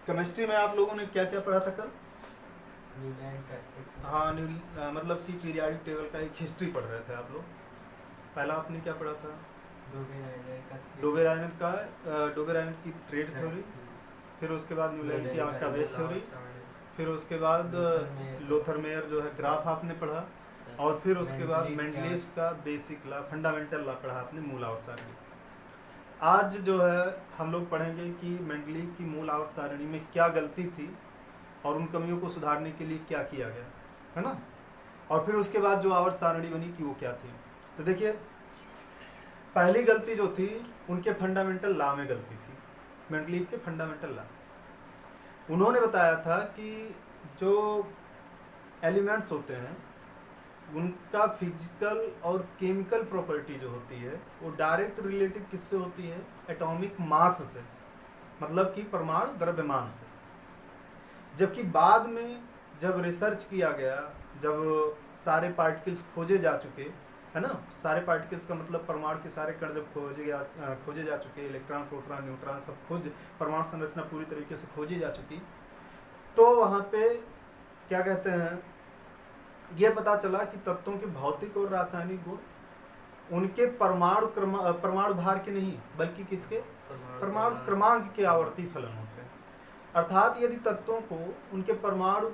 Chemistry में आप लोगों ने क्या क्या पढ़ा था कल? न्यूलैंड का स्टेप। हाँ मतलब कि पीरियाडिक टेबल का एक हिस्ट्री पढ़ रहे थे आप लोग। पहला आपने क्या पढ़ा था? डोबेराइनर की ट्रेड थ्योरी, फिर उसके बाद न्यूलैंड की आपका बेस थ्योरी, फिर उसके बाद लोथरमेयर जो है ग्राफ आपने पढ़ा, और फिर उसके बाद मेंडलीव्स का बेसिक लॉ, फंडामेंटल लॉ पढ़ा आपने, मूल आवर्त सारणी। आज जो है हम लोग पढ़ेंगे कि मेंडलीव की मूल आवर्त सारणी में क्या गलती थी और उन कमियों को सुधारने के लिए क्या किया गया, है ना। और फिर उसके बाद जो आवर्त सारणी बनी कि वो क्या थी। तो देखिए, पहली गलती जो थी उनके फंडामेंटल लॉ में गलती थी, मेंडलीव के फंडामेंटल लॉ। उन्होंने बताया था कि जो एलिमेंट्स होते हैं उनका फिजिकल और केमिकल प्रॉपर्टी जो होती है वो डायरेक्ट रिलेटिव किससे होती है? एटॉमिक मास से, मतलब कि परमाणु द्रव्यमान से। जबकि बाद में जब रिसर्च किया गया, जब सारे पार्टिकल्स खोजे जा चुके, है ना, सारे पार्टिकल्स का मतलब परमाणु के सारे कण जब खोजे जा चुके, इलेक्ट्रॉन प्रोटॉन न्यूट्रॉन सब परमाणु संरचना पूरी तरीके से खोजी जा चुकी, तो वहाँ पे क्या कहते हैं, ये पता चला कि तत्वों के भौतिक और रासायनिक गुण उनके परमाणु भार के नहीं बल्कि किसके? परमाणु क्रमांक के आवर्ती फलन होते हैं। अर्थात यदि तत्वों को उनके परमाणु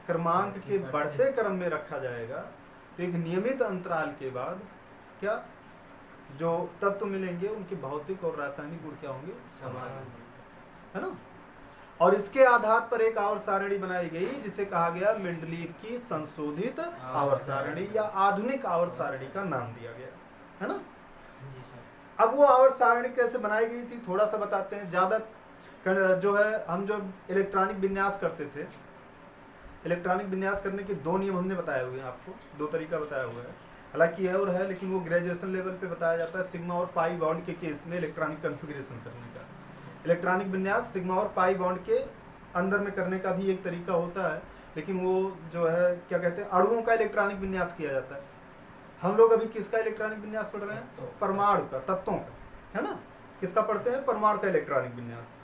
क्रमांक के बढ़ते क्रम में रखा जाएगा तो एक नियमित अंतराल के बाद क्या जो तत्व मिलेंगे उनके भौतिक और रासायनिक गुण क्या होंगे? समान, है ना। और इसके आधार पर एक आवर्त सारणी बनाई गई जिसे कहा गया मेंडलीव की संशोधित आवर्त सारणी या आधुनिक आवर्त सारणी का नाम दिया गया, है ना। अब वो आवर्त सारणी कैसे बनाई गई थी थोड़ा सा बताते हैं। ज़्यादा जो है, हम जो इलेक्ट्रॉनिक विन्यास करते थे, इलेक्ट्रॉनिक विन्यास करने के दो नियम हमने बताए हुए हैं आपको, दो तरीका बताया हुआ है, हालांकि है और है, लेकिन वो ग्रेजुएशन लेवल पे बताया जाता है। सिग्मा और पाई बॉन्ड के केस में इलेक्ट्रॉनिक कॉन्फ़िगरेशन करने का, इलेक्ट्रॉनिक विन्यास सिग्मा और पाई बॉन्ड के अंदर में करने का भी एक तरीका होता है, लेकिन वो जो है क्या कहते हैं, अणुओं का इलेक्ट्रॉनिक विन्यास किया जाता है। हम लोग अभी किसका इलेक्ट्रॉनिक विन्यास पढ़ रहे हैं? परमाणु का, तत्वों का, है ना। किसका पढ़ते हैं? परमाणु का इलेक्ट्रॉनिक विन्यास।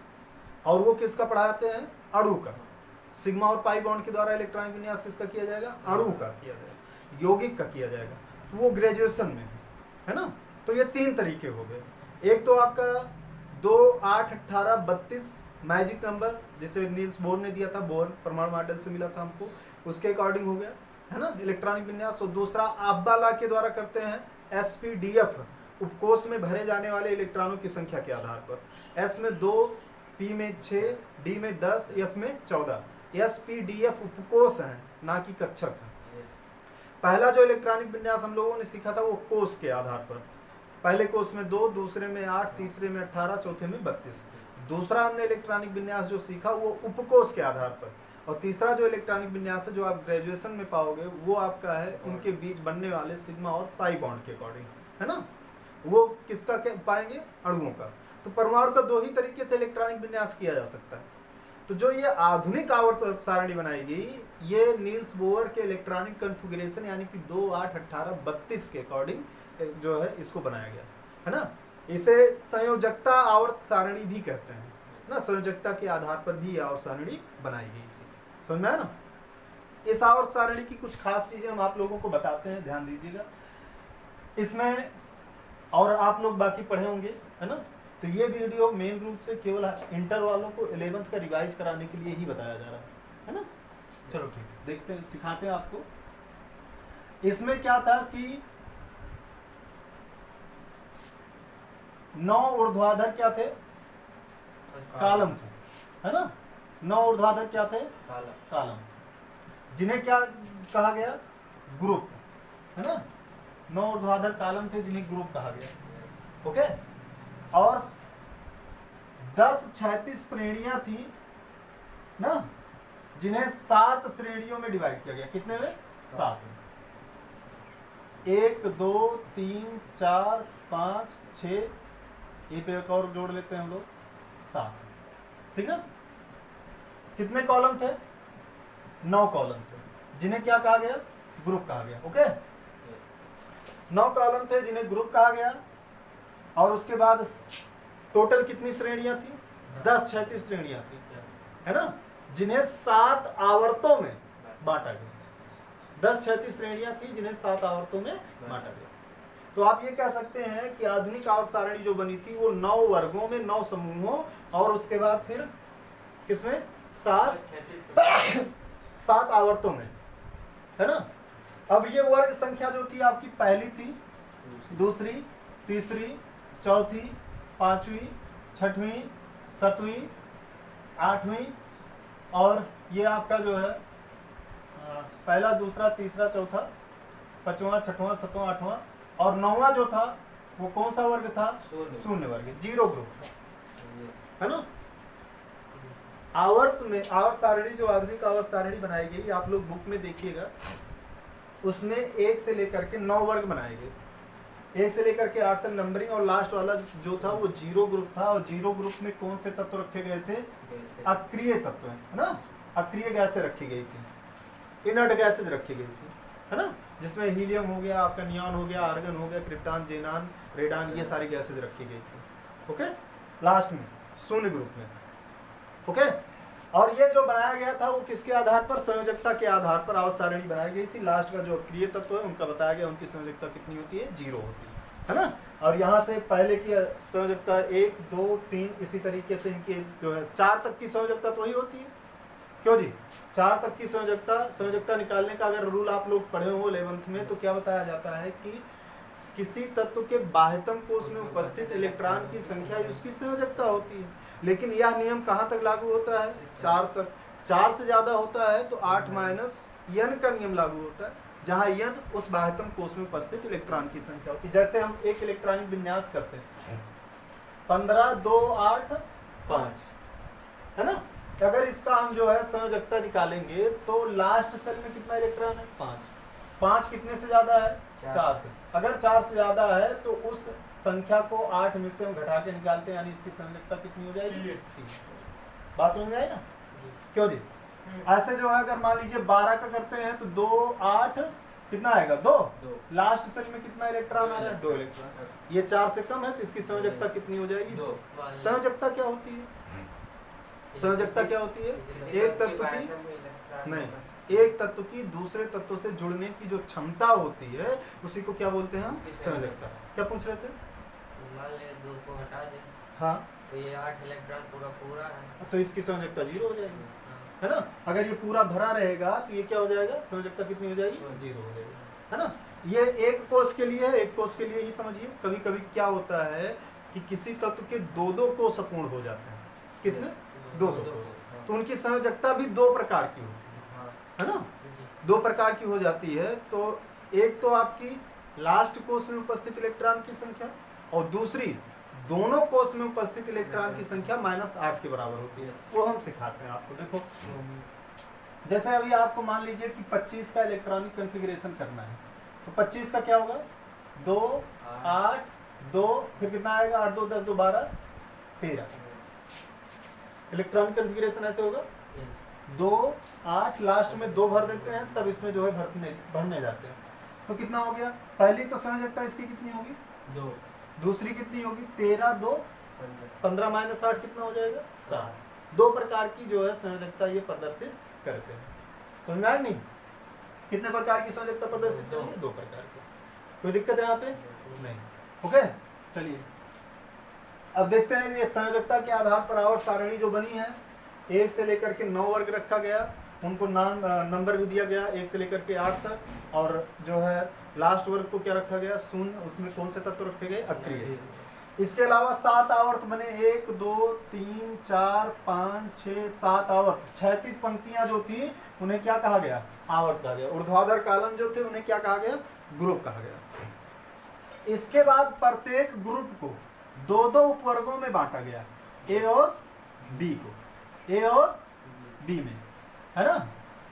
और वो किसका पढ़ाते हैं? अणु का। सिग्मा और पाई बॉन्ड के द्वारा इलेक्ट्रॉनिक विन्यास किसका किया जाएगा? अणु का किया जाएगा, यौगिक का किया जाएगा। तो वो ग्रेजुएशन में है ना। तो ये तीन तरीके हो गए। एक तो आपका 2, 8, 18, 32 मैजिक नंबर जिसे नील्स बोर ने दिया था, बोर परमाणु मॉडल से मिला था हमको, उसके अकॉर्डिंग हो गया, है ना, इलेक्ट्रॉनिक विन्यास। और दूसरा आब्बा लॉ के द्वारा करते हैं, SPDF, उपकोष में भरे जाने वाले इलेक्ट्रॉनों की संख्या के आधार पर। S में 2, P में 6, D में 10, F में 14। SPDF उपकोष हैं, ना कि कक्षक हैं। पहला जो इलेक्ट्रॉनिक विन्यास हम लोगों ने सीखा था वो कोष के आधार पर, पहले कोष में 2, दूसरे में 8, तीसरे में 18, चौथे में 32। दूसरा हमने इलेक्ट्रॉनिक विन्यास जो सीखा वो उपकोष के आधार पर। और तीसरा जो इलेक्ट्रॉनिक विन्यास है जो आप ग्रेजुएशन में पाओगे वो आपका है उनके बीच बनने वाले सिग्मा और पाई बॉन्ड के अकॉर्डिंग, है ना। वो किसका पाएंगे? अणुओं का। तो परमाणु का दो ही तरीके से इलेक्ट्रॉनिक विन्यास किया जा सकता है। तो जो ये आधुनिक आवर्त सारणी बनाई गई, ये नील्स बोर के इलेक्ट्रॉनिक कॉन्फ़िगरेशन यानी कि 2, 8, 18, 32 के अकॉर्डिंग जो है इसको बनाया गया, है ना। इसे संयोजकता आवर्त सारणी भी कहते हैं ना। संयोजकता के आधार पर भी आवर्त सारणी बनाई गई थी, समझ में आया ना। इस आवर्त सारणी की कुछ खास चीजें हम आप लोगों को बताते हैं, ध्यान दीजिएगा इसमें। और आप लोग बाकी पढ़े होंगे, है ना। तो ये वीडियो मेन रूप से केवल इंटर वालों को 11th का रिवाइज कराने के लिए ही बताया जा रहा है ना। चलो ठीक है, देखते हैं, सिखाते हैं आपको। इसमें क्या था कि 9 ऊर्ध्वाधर क्या थे? कालम थे, है ना। 9 ऊर्ध्वाधर क्या थे? कालम, जिन्हें क्या कहा गया? ग्रुप, है ना। 9 ऊर्ध्वाधर कालम थे जिन्हें ग्रुप कहा गया, ओके। और 10 क्षैतिज श्रेणियां थी ना, जिन्हें 7 श्रेणियों में डिवाइड किया गया। कितने में? 7 में। 1, 2, 3, 4, 5, 6, ये पे एक और जोड़ लेते हैं हम लोग, 7, ठीक है। कितने कॉलम थे? 9 कॉलम थे, जिन्हें क्या कहा गया? ग्रुप कहा गया, ओके। 9 कॉलम थे जिन्हें ग्रुप कहा गया। और उसके बाद टोटल कितनी श्रेणियां थी? 10 क्षैतिज श्रेणियां थी, है ना, जिन्हें 7 आवर्तों में बांटा गया। 10 क्षैतिज श्रेणियां थी जिन्हें 7 आवर्तों में बांटा गया। तो आप ये कह सकते हैं कि आधुनिक आवर्त सारणी जो बनी थी वो 9 वर्गों में 9 समूहों और उसके बाद फिर किसमें 7 आवर्तों में, है ना। अब ये वर्ग संख्या जो थी आपकी पहली थी, दूसरी, तीसरी, चौथी, पांचवी, छठवीं, सातवीं, आठवीं और ये आपका जो है पहला, दूसरा, तीसरा, चौथा, पांचवा, छठवां, सातवां, आठवां और 9वां जो था वो कौन सा वर्ग था? शून्य वर्ग, जीरो ग्रुप था, है ना। आवर्त में आवर्त सारणी जो आधुनिक आवर्त सारणी बनाई गई, आप लोग बुक में देखिएगा, उसमें 1 से लेकर के 9 वर्ग बनाए गए। 1 से लेकर के 8 तक नंबरिंग और लास्ट वाला जो था वो जीरो ग्रुप था। और जीरो ग्रुप में कौन से तत्व रखे गए थे? अक्रिय तत्व, है ना। अक्रिय गैसें रखी गई थी, इनर्ट गैसेज रखी गई थी, है ना, जिसमें हीलियम हो गया, आपका नियॉन हो गया, आर्गन हो गया, क्रिप्टॉन, जेनान, रेडान, ये सारी गैसेज रखी गई थी। ओके, लास्ट में शून्य ग्रुप में। ओके, और ये जो बनाया गया था वो किसके आधार पर? संयोजकता के आधार पर आवर्त सारणी बनाई गई थी। लास्ट का जो अक्रिय तत्व है उनका बताया गया, उनकी संयोजकता कितनी होती है? 0 होती है ना। और यहाँ से पहले की संयोजकता 1, 2, 3 इसी तरीके से इनकी जो है 4 तक की संयोजकता तो वही होती है। क्यों जी? 4 तक की संयोजकता निकालने का अगर रूल आप लोग पढ़े हो 11th में, तो क्या बताया जाता है कि किसी तत्व के बाह्यतम कोश में उपस्थित इलेक्ट्रॉन की संख्या उसकी संयोजकता होती है। लेकिन यह नियम कहाँ तक लागू होता है? 4 तक। 4 से ज्यादा होता है तो 8 माइनस n का नियम लागू होता है, जहाँ n उस बाह्यतम कोश में उपस्थित इलेक्ट्रॉन की संख्या होती है। जैसे हम एक इलेक्ट्रॉनिक विन्यास करते हैं 15, 2, 8, 5, है ना। अगर इसका हम जो है संयोजकता निकालेंगे तो लास्ट सेल में कितना इलेक्ट्रॉन है? 5। 5 कितने से ज्यादा है? 4 से। अगर 4 से ज्यादा है तो उस संख्या को 8 में से हम घटा के निकालते हैं, यानी इसकी संयोजकता कितनी हो जाएगी? 3। बात समझ में आई ना? क्यों जी? ऐसे जो है अगर मान लीजिए 12 का करते हैं तो 2, 8 कितना आएगा? 2। लास्ट सेल में कितना इलेक्ट्रॉन आ रहा है? 2 इलेक्ट्रॉन। ये 4 से कम है तो इसकी संयोजकता कितनी हो जाएगी? 2। संयोजकता क्या होती है? संयोजकता क्या होती है? एक तत्व की नहीं, एक तत्व की दूसरे तत्व से जुड़ने की जो क्षमता होती है उसी को क्या बोलते हैं? संयोजकता। क्या पूछ रहे थे? मान ले 2 को हटा दे, हाँ, तो ये 8 इलेक्ट्रॉन पूरा है, तो इसकी संयोजकता 0 हो जाएगी, है ना। अगर ये पूरा भरा रहेगा तो ये क्या हो जाएगा? संयोजकता कितनी हो जाएगी? 0 हो जाएगी, है ना। ये एक कोश के लिए है, एक कोश के लिए ही समझिए। कभी कभी क्या होता है कि किसी तत्व के 2-2 कोश अपूर्ण हो जाते हैं। कितने? 2-2 कोश। तो उनकी संयोजकता भी 2 प्रकार की होती है ना। 2 प्रकार की हो जाती है। तो एक तो आपकी लास्ट कोश में उपस्थित इलेक्ट्रॉन की संख्या, और दूसरी दोनों कोश में उपस्थित इलेक्ट्रॉन की संख्या -8 के बराबर होती है। वो हम सिखाते हैं आपको। देखो, जैसे अभी आपको मान लीजिए कि 25 का इलेक्ट्रॉनिक कॉन्फ़िगरेशन करना है, तो 25 का क्या होगा? 2, 8, 2, फिर कितना आएगा? 8, 2, 10, 2, 12, 13। इलेक्ट्रॉनिक कॉन्फ़िगरेशन ऐसे होगा 2, 8, लास्ट में 2 भर देते हैं, तब इसमें जो है भरने जाते हैं। तो कितना हो गया? पहली तो संयोजकता इसकी कितनी होगी? 2। दूसरी कितनी होगी? 13, 2, 15 माइनस 8 कितना हो जाएगा? 7। 2 प्रकार की जो है संयोजकता ये प्रदर्शित करते हैं। समझ में आया नहीं? कितने प्रकार की संयोजकता प्रदर्शित करेंगे? 2 प्रकार की। कोई दिक्कत है यहाँ पे? नहीं। ओके, चलिए अब देखते हैं ये संयोजकता के आधार पर आवर्त सारणी जो बनी है, 1 से लेकर के 9 वर्ग रखा गया, उनको नाम नंबर भी दिया गया 1 से लेकर के 8 तक, और जो है लास्ट वर्ग को क्या रखा गया? शून्य। उसमें कौन से तत्व रखे गए? अक्रिय। इसके अलावा 7 आवर्त बने, 1, 2, 3, 4, 5, 6, 7 आवर्त। क्षैतिज पंक्तियां जो थी उन्हें क्या कहा गया? आवर्त कहा गया। ऊर्ध्वाधर कॉलम जो थे उन्हें क्या कहा गया? ग्रुप कहा गया। इसके बाद प्रत्येक ग्रुप को 2-2 उपवर्गों में बांटा गया, ए और बी को, ए और बी में, है ना।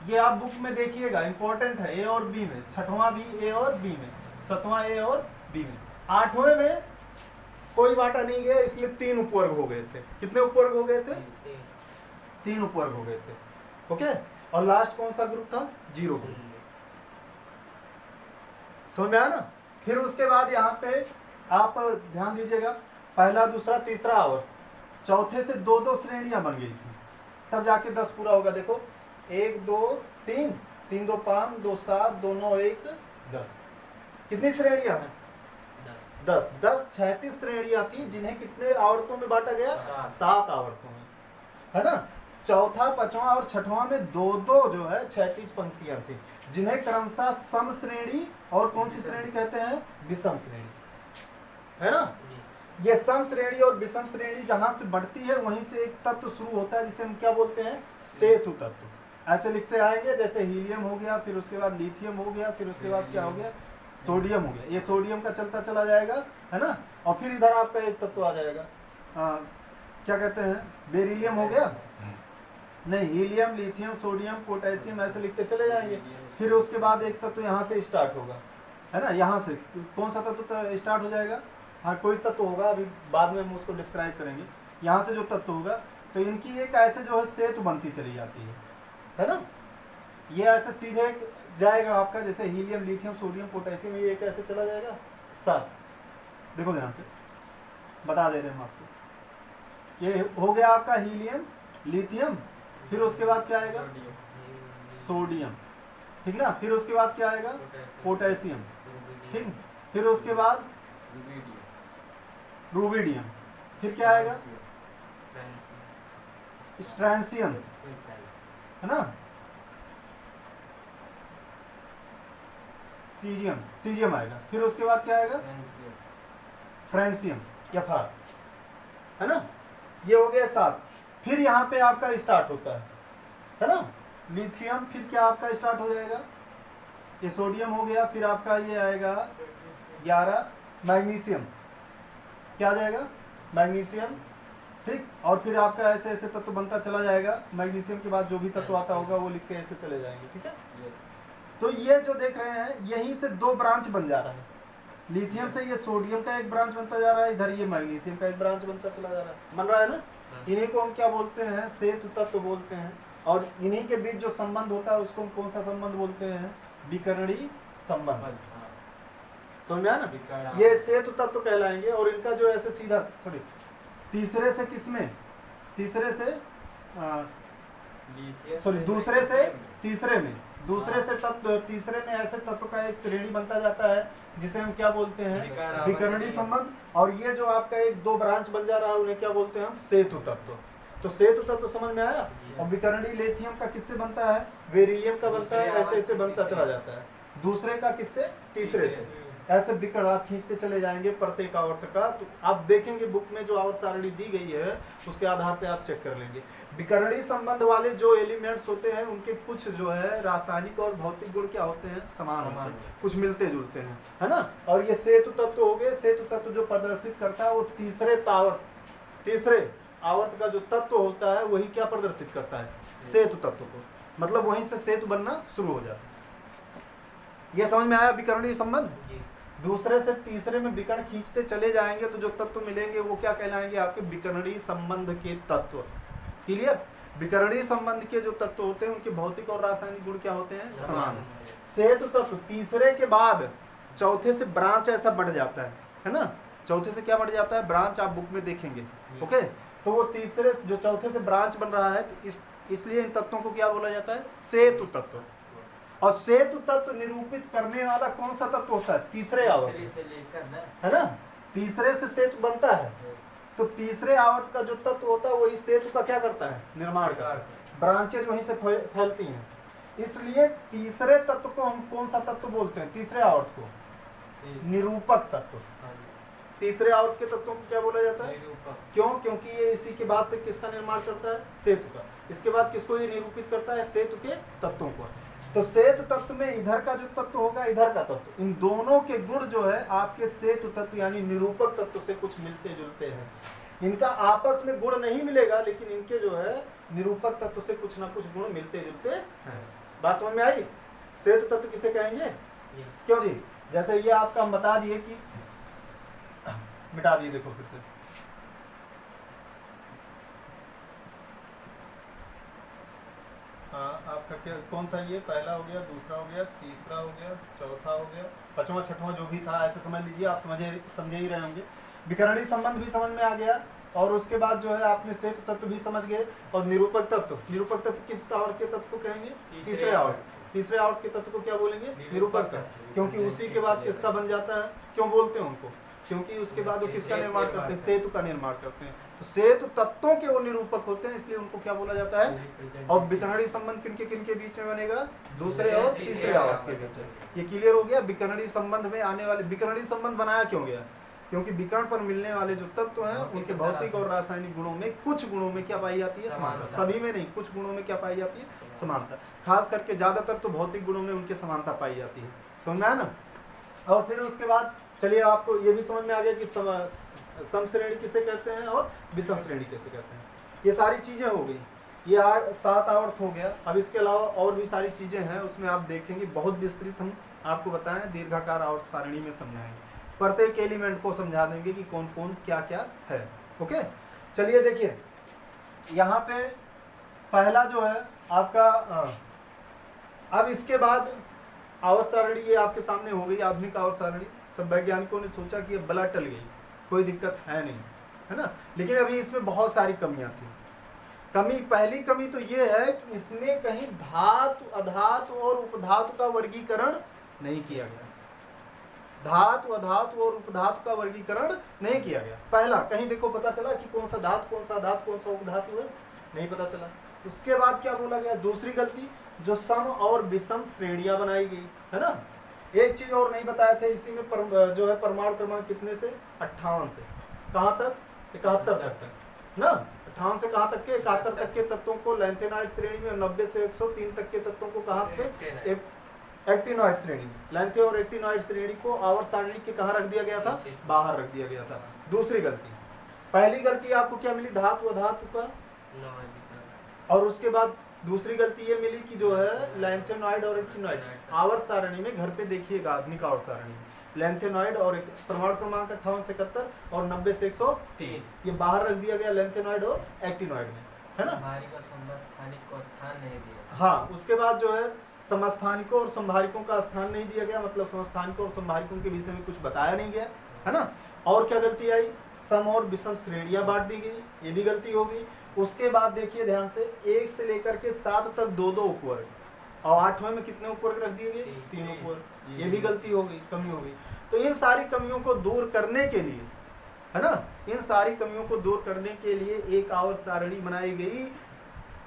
ये आप बुक में देखिएगा, इंपॉर्टेंट है। ए और बी में, छठवां भी ए और बी में, 7वां ए और बी में। 8वें में कोई बांटा नहीं गया, इसमें 3 उपवर्ग हो गए थे। कितने उपवर्ग हो गए थे? 3 उपवर्ग हो गए थे। ओके, और लास्ट कौन सा ग्रुप था? 0 ग्रुप। समझ में आया ना? फिर उसके बाद यहाँ पे आप ध्यान दीजिएगा, पहला, दूसरा, तीसरा आवर्त, चौथे से 2-2 श्रेणियां बन गई थी। तब जाके 10 पूरा होगा। देखो 1 2 3, 3 2 5, 2 7, 2 9 1 10। कितनी श्रेणियां हैं? 10। 10 36 श्रेणियां थी जिन्हें कितने आवर्तों में बांटा गया? 7 आवर्तों में, है ना। चौथा, पांचवा और छठवां में दो दो जो है 36 पंक्तियां थी जिन्हें क्रमशः सम श्रेणी और कौन सी श्रेणी कहते हैं? विषम श्रेणी, है ना। ये सम श्रेणी और विषम श्रेणी जहां से बढ़ती है वहीं से एक तत्व शुरू होता है जिसे हम क्या बोलते हैं? सेतु तत्व। ऐसे लिखते आएंगे जैसे हीलियम हो गया, फिर उसके बाद लिथियम हो गया, फिर उसके बाद क्या हो गया? सोडियम हो गया। ये सोडियम का चलता चला जाएगा, है ना। और फिर इधर आपका एक तत्व आ जाएगा, क्या कहते हैं? बेरिलियम हो गया, नहीं, हीलियम, लिथियम, सोडियम, पोटेशियम, ऐसे लिखते चले जाएंगे। फिर उसके बाद एक तत्व यहाँ से स्टार्ट होगा, है ना। यहाँ से कौन सा तत्व स्टार्ट हो जाएगा? हाँ, कोई तत्व होगा, अभी बाद में हम उसको डिस्क्राइब करेंगे। यहाँ से जो तत्व होगा तो इनकी एक ऐसे जो है सेतु बनती चली जाती है ना। ये ऐसे सीधे जाएगा आपका, जैसे हीलियम, लिथियम, सोडियम, पोटेशियम, ये एक ऐसे चला जाएगा 7। देखो ध्यान से बता दे रहे हैं हम आपको। ये हो गया आपका हीलियम, लिथियम, फिर उसके बाद क्या आएगा? सोडियम, ठीक ना। फिर उसके बाद क्या आएगा? पोटेशियम, ठीक। फिर उसके बाद रूबिडियम, फिर क्या आएगा? स्ट्रैंसियम, है ना। सीजियम, सीजियम आएगा। फिर उसके बाद क्या आएगा? फ्रेंसियम या फार, है ना। ये हो गया 7। फिर यहाँ पे आपका स्टार्ट होता है ना। लिथियम, फिर क्या आपका स्टार्ट हो जाएगा? ये सोडियम हो गया, फिर आपका ये आएगा 11 मैग्नीशियम, क्या आ जाएगा? मैग्नीशियम, ठीक। और फिर आपका ऐसे ऐसे तत्व बनता चला जाएगा। मैग्नीशियम के बाद जो भी तत्व आता होगा वो लिख के ऐसे चले जाएंगे, ठीक है। तो ये जो देख रहे हैं यहीं से 2 ब्रांच बन जा रहा है। लिथियम से ये सोडियम का एक ब्रांच बनता जा रहा है, इधर ये मैग्नीशियम का एक ब्रांच बनता चला जा रहा है, बन रहा है ना। इन्हीं को हम क्या बोलते हैं? सेतु तत्व बोलते हैं। और इन्हीं के बीच जो संबंध होता है उसको हम कौन सा संबंध बोलते हैं? विकर्णी संबंध। समझ में आया ना। ये सेतु तत्व कहलाएंगे। और इनका जो ऐसे सीधा तीसरे से किसमें? तीसरे से दूसरे से तीसरे में, दूसरे से तत्व तीसरे में ऐसे तत्व का एक श्रेणी बनता जाता है जिसे हम क्या बोलते हैं? विकर्णी संबंध। और ये जो आपका एक 2 ब्रांच बन जा रहा है उन्हें क्या बोलते हैं हम? सेतु तत्व। तो सेतु तत्व समझ में आया। और विकर्णी लिथियम का किससे बनता है? बेरिलियम का बनता है। ऐसे ऐसे बनता चला जाता है। दूसरे का किससे? तीसरे से। ऐसे विकर्ण आप खींचते चले जाएंगे प्रत्येक आवर्त का। तो आप देखेंगे बुक में जो आवर्त सारणी दी गई है उसके आधार पे आप चेक कर लेंगे। विकर्णी संबंध वाले जो एलिमेंट्स होते हैं उनके कुछ जो है रासायनिक और भौतिक गुण क्या होते हैं? समान होते हैं, कुछ मिलते जुलते हैं, है ना। और ये सेतु तत्व हो गए। सेतु तत्व जो प्रदर्शित करता है वो तीसरे आवर्त का जो तत्व होता है वही क्या प्रदर्शित करता है? सेतु तत्व को। मतलब वहीं से सेतु बनना शुरू हो जाता है। ये समझ में आया विकर्णी संबंध। दूसरे से तीसरे में विकर्ण खींचते चले जाएंगे तो जो तत्व मिलेंगे वो क्या कहलाएंगे? आपके विकर्णी संबंध के तत्व। क्लियर। विकर्णी संबंध के जो तत्व होते हैं उनके भौतिक और रासायनिक गुण क्या होते हैं? समान। सेतु तत्व तीसरे के बाद चौथे से ब्रांच ऐसा बढ़ जाता है ना। चौथे से क्या बढ़ जाता है? ब्रांच। आप बुक में देखेंगे, ओके। तो वो तीसरे जो चौथे से ब्रांच बन रहा है तो इसलिए इन तत्वों को क्या बोला जाता है? सेतु तत्व। और सेतु तत्व निरूपित करने वाला कौन सा तत्व होता है? तीसरे आवर्त, है ना। तीसरे से सेतु बनता है तो तीसरे आवर्त का जो तत्व होता है वही सेतु का क्या करता है? निर्माण करता है। ब्रांचेज वहीं से फैलती हैं। इसलिए तीसरे तत्व को हम कौन सा तत्व बोलते हैं? तीसरे आवर्त को निरूपक तत्व। तीसरे आवर्त के तत्वों को क्या बोला जाता है? क्यों? क्योंकि ये इसी के बाद से किसका निर्माण करता है? सेतु का। इसके बाद किसको ये निरूपित करता है? सेतु के तत्वों को। तो सेतु तत्व में इधर का जो तत्व होगा, इधर का तत्व, इन दोनों के गुण जो है आपके सेतु तत्व यानी निरूपक तत्व से कुछ मिलते जुलते हैं। इनका आपस में गुण नहीं मिलेगा लेकिन इनके जो है निरूपक तत्व से कुछ ना कुछ गुण मिलते जुलते हैं। बात समझ में आई? सेतु तत्व किसे कहेंगे? क्यों जी? जैसे ये आपका हम बता दिए कि मिटा दिए, देखो फिर से। आपका क्या कौन था? ये पहला हो गया, दूसरा हो गया, तीसरा हो गया, चौथा हो गया, पांचवा छठवां जो भी था ऐसे समझ लीजिए। आप समझे ही रहे होंगे। विकर्णी संबंध भी समझ में आ गया। और उसके बाद जो है आपने सेतु तत्व भी समझ गए। और निरूपक तत्व किस आवर्त के तत्व को कहेंगे? तीसरे आवर्त के तत्व को क्या बोलेंगे? निरूपक तत्व। क्योंकि उसी के बाद किसका बन जाता है? क्यों बोलते हैं उनको? क्योंकि उसके बाद वो किसका निर्माण करते हैं? सेतु का निर्माण करते हैं। तो सेतु तत्वों के वो निरूपक होते हैं, इसलिए उनको क्या बोला जाता है? और विकर्णीय संबंध किनके बीच में बनेगा? दूसरे और तीसरे आवर्त के बीच में। ये क्लियर हो गया। विकर्णीय संबंध में आने वाले, विकर्णीय संबंध बनाया क्यों गया? क्योंकि विकर्ण पर मिलने वाले जो तत्व हैं उनके भौतिक और रासायनिक गुणों में कुछ गुणों में क्या पाई जाती है? समानता। सभी में नहीं, कुछ गुणों में क्या पाई जाती है? समानता। खास करके ज्यादातर तो भौतिक गुणों में उनकी समानता पाई जाती है। समझ में आया ना? और फिर उसके बाद चलिए आपको ये भी समझ में आ गया कि समश्रेणी किसे कहते हैं और विषम श्रेणी किसे कहते हैं। ये सारी चीजें हो गई। ये 7 आवर्त हो गया। अब इसके अलावा और भी सारी चीजें हैं, उसमें आप देखेंगे बहुत विस्तृत हम आपको बताएं, दीर्घाकार आवर्त सारणी में समझाएंगे। प्रत्येक एलिमेंट को समझा देंगे कि कौन कौन क्या क्या है। ओके, चलिए देखिए यहाँ पे पहला जो है आपका अब इसके बाद आवर्त सारणी ये आपके सामने हो गई, आधुनिक आवर्त सारणी। सब वैज्ञानिकों ने सोचा कि अब बला टल गई, कोई दिक्कत है नहीं, है ना। लेकिन अभी इसमें बहुत सारी कमियां थी। पहली कमी तो ये है कि इसमें कहीं धातु, अधातु और उपधातु का वर्गीकरण नहीं किया गया। धातु, अधातु और उपधातु का वर्गीकरण नहीं किया गया। पहला कहीं देखो पता चला कि कौन सा धातु, कौन सा अधातु, कौन सा उपधातु है? नहीं पता चला। उसके बाद क्या बोला गया? दूसरी गलती, जो सम और विषम श्रेणियां बनाई गई, है ना। एक चीज और नहीं बताए थे इसी में जो है परमाणु क्रमांक कितने से? 58 से कहाँ तक? 71 तक ना। 58 से कहाँ तक के? 71 तक के तत्वों को लैंथेनॉइड श्रेणी में, 90 से 103 तक के तत्वों को कहाँ पे? एक्टिनॉइड श्रेणी। लैंथे और एक्टिनॉइड श्रेणी को आवर्त सारणी के कहाँ रख दिया गया था? बाहर रख दिया गया था। दूसरी गलती। पहली गलती आपको क्या मिली? धातु अधातु का। और उसके बाद दूसरी गलती ये मिली कि जो है लैंथेनॉइड और एक्टिनॉइड आवर्त सारणी में, घर पे देखिएगा आधुनिक आवर्त सारणी, लैंथेनॉइड और परमाणु क्रमांक 58 से 71 और 90 से 103 ये बाहर रख दिया गया लैंथेनॉइड और एक्टिनॉइड में, है ना। समस्थानिक को स्थान नहीं दिया। हाँ, उसके बाद जो है समस्थानिकों और संभारिकों का स्थान नहीं दिया गया, मतलब समस्थानिकों और संभारिकों के विषय में कुछ बताया नहीं गया, है ना। और क्या गलती आई? सम और विषम श्रेणियां बांट दी गई, ये भी गलती हो गई। उसके बाद देखिए ध्यान से, 1 से लेकर के 7 तक 2-2 उपवर्ग, और 8वें में कितने उपवर्ग रख दिए गए? 3 उपवर्ग। ये भी गलती हो गई, कमी हो गई। तो इन सारी कमियों को दूर करने के लिए, है ना, इन सारी कमियों को दूर करने के लिए एक आवर्त सारणी बनाई गई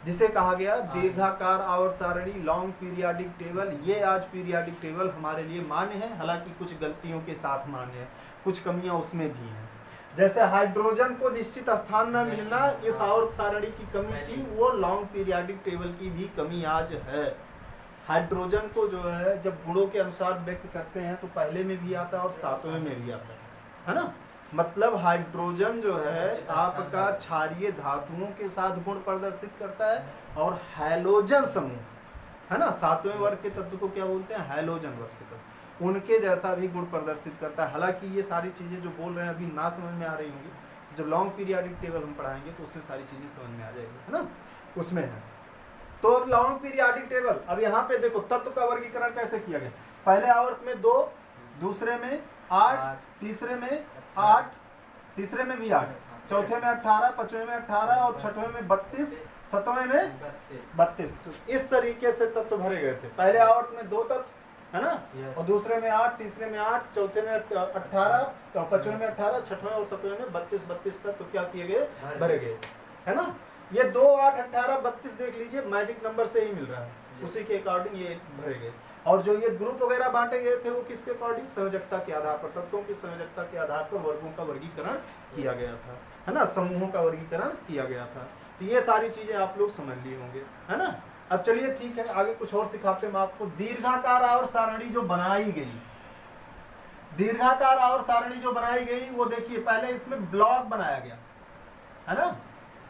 जिसे कहा गया दीर्घाकार आवर्त सारणी, लॉन्ग पीरियाडिक टेबल। ये आज पीरियाडिक टेबल हमारे लिए मान्य है, हालांकि कुछ गलतियों के साथ मान्य है, कुछ कमियां उसमें भी हैं। जैसे हाइड्रोजन को निश्चित स्थान न मिलना इस आवर्त सारणी की कमी थी, वो लॉन्ग पीरियाडिक टेबल की भी कमी आज है। हाइड्रोजन को जो है जब गुणों के अनुसार व्यक्त करते हैं तो पहले में भी आता है और 7वें में भी आता है ना। मतलब हाइड्रोजन जो है आपका क्षारीय धातुओं के साथ गुण प्रदर्शित करता है, और हैलोजन समूह, है ना, 7वें वर्ग के तत्व को क्या बोलते हैं? हैलोजन वर्ग के तत्व, उनके जैसा भी गुण प्रदर्शित करता है। हालांकि ये सारी चीज़ें जो बोल रहे हैं अभी ना समझ में आ रही होंगी, जब लॉन्ग पीरियाडिक टेबल हम पढ़ाएंगे तो उसमें सारी चीज़ें समझ में आ जाएगी, है ना, उसमें है। तो अब लॉन्ग पीरियाडिक टेबल, अब यहाँ पे देखो तत्व का वर्गीकरण कैसे किया गया। पहले आवर्त में 2, दूसरे में 8, तीसरे में 8, तीसरे में भी 8, चौथे में 18, पांचवें में 18 और छठवें में 32, सातवें में 32। तो इस तरीके से तत्व भरे गए थे। पहले आवर्त में 2 तत्व, है ना, और दूसरे में 8, तीसरे में 8, चौथे में 18 और पांचवें में 18, छठवें और सातवें में 32 तत्व क्या किए गए? भरे गए, है ना। ये 2, 8, 18, 32 देख लीजिए, मैजिक नंबर से ही मिल रहा है, उसी के अकॉर्डिंग ये भरे गए। और जो ये ग्रुप वगैरह बांटे गए थे वो किसके अकॉर्डिंग? संयोजकता के आधार पर, तत्वों की संयोजकता के आधार पर वर्गों का वर्गीकरण किया गया था, है ना, समूहों का वर्गीकरण किया गया था। तो ये सारी चीजें आप लोग समझ लिए होंगे, है ना। अब चलिए ठीक है, आगे कुछ और सिखाते हैं आपको। दीर्घाकार आवर्त सारणी जो बनाई गई, दीर्घाकार आवर्त सारणी जो बनाई गई वो देखिए, पहले इसमें ब्लॉक बनाया गया, है ना।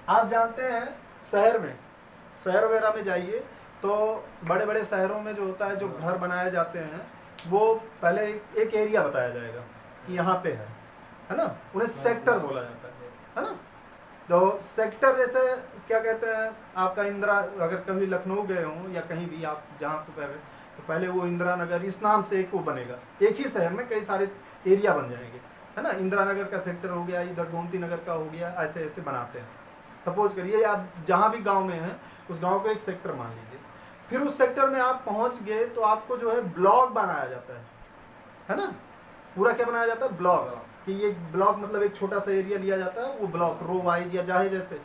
आप जानते हैं शहर वगैरह में जाइए तो बड़े बड़े शहरों में जो होता है, जो घर बनाए जाते हैं, वो पहले एक एरिया बताया जाएगा कि यहाँ पे है ना, उन्हें सेक्टर बोला जाता है ना। तो सेक्टर जैसे क्या कहते हैं आपका इंदिरा, अगर कभी लखनऊ गए हों या कहीं भी आप जहाँ पे तो पहले वो इंदिरा नगर इस नाम से एक वो बनेगा, एक ही शहर में कई सारे एरिया बन जाएंगे, है ना, इंदिरा नगर का सेक्टर हो गया, इधर गोमती नगर का हो गया, ऐसे ऐसे बनाते हैं। सपोज करिए आप जहाँ भी गांव में हैं उस गांव को एक सेक्टर मान लीजिए, फिर उस सेक्टर में आप पहुंच गए तो आपको जो है ब्लॉक बनाया जाता है ना, पूरा क्या बनाया जाता है, ब्लॉक, कि ये ब्लॉक मतलब एक छोटा सा एरिया लिया जाता है, वो ब्लॉक रो वाइज या चाहे जैसे